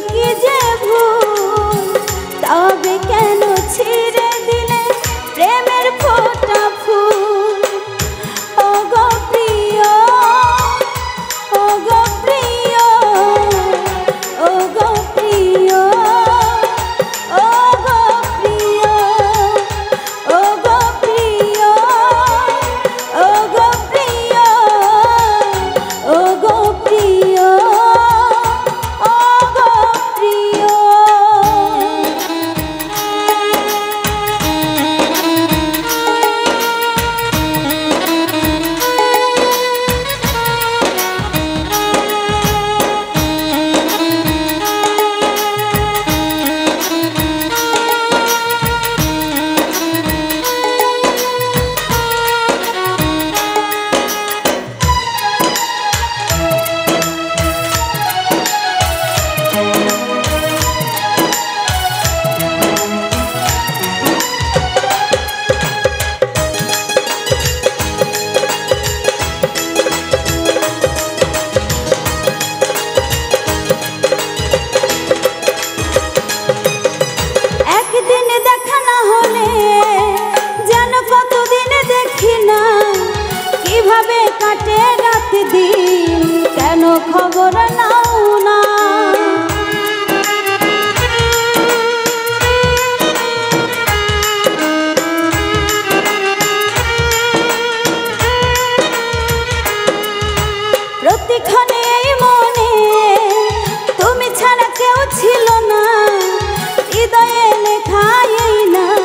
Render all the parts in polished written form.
কি যে ভুল, তবে কেন ছিঁড়ে দিলে প্রেমের ফোঁটা ফুল। ও গো প্রিয়, ও গো প্রিয়, ও গো প্রিয়, ও গো প্রিয়, ও গো প্রিয়, ও গো প্রিয়, ও গো প্রিয়, ও গো প্রিয়। কাটে রাত দিন কেন খবর নাও না, প্রতিক্ষণে এই মনে তুমি ছাড়া কেউ ছিল না, হৃদয়ে লেখা এই নাম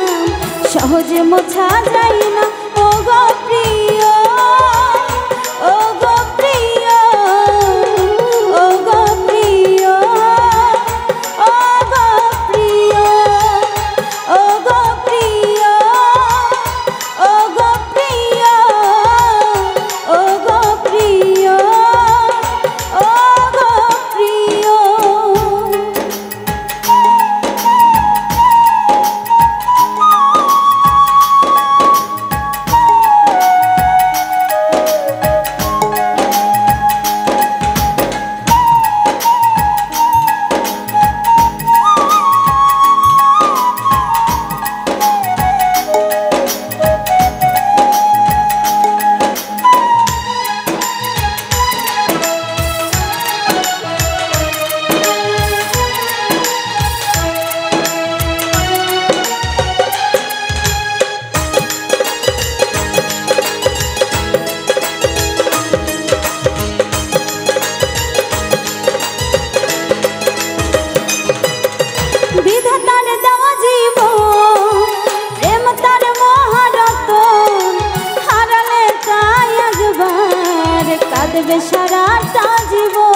সহজে মোছা যায় না। ও গো প্রিয়, ও গো প্রিয়, ও গো প্রিয়, ও গো প্রিয়, ও গো প্রিয়, ও গো প্রিয়, ও গো প্রিয়, ও গো প্রিয়। বিধাতার দেওয়া জীবন প্রেম তার মহারতন, হারালে তাই একবার কাঁদবে সারাটা জীবন।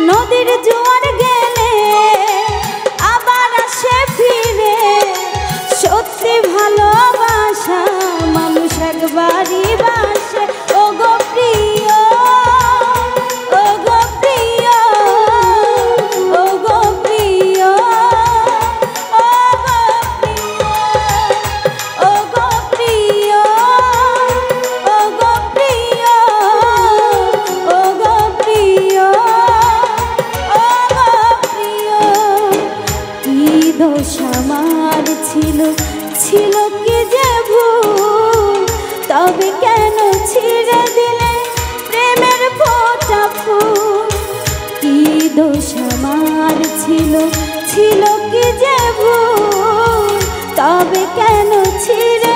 নদীর জোয়ার গেলে আবার আসে ফিরে, সত্যি ভালোবাসা মানুষ একবারই বাসে। ও গো প্রিয়, ও গো প্রিয়, ও গো প্রিয়, ও গো প্রিয়, ও গো প্রিয়, ও গো প্রিয়, ও গো প্রিয়, ও গো প্রিয়। কি দোষ আমার ছিল, ছিল কি যে ভুল, তবে কেন ছিঁড়ে দিলে প্রেমের ফোঁটা ফুল। কি দোষ আমার ছিল, ছিল কি যে ভুল, তবে কেন ছিঁড়ে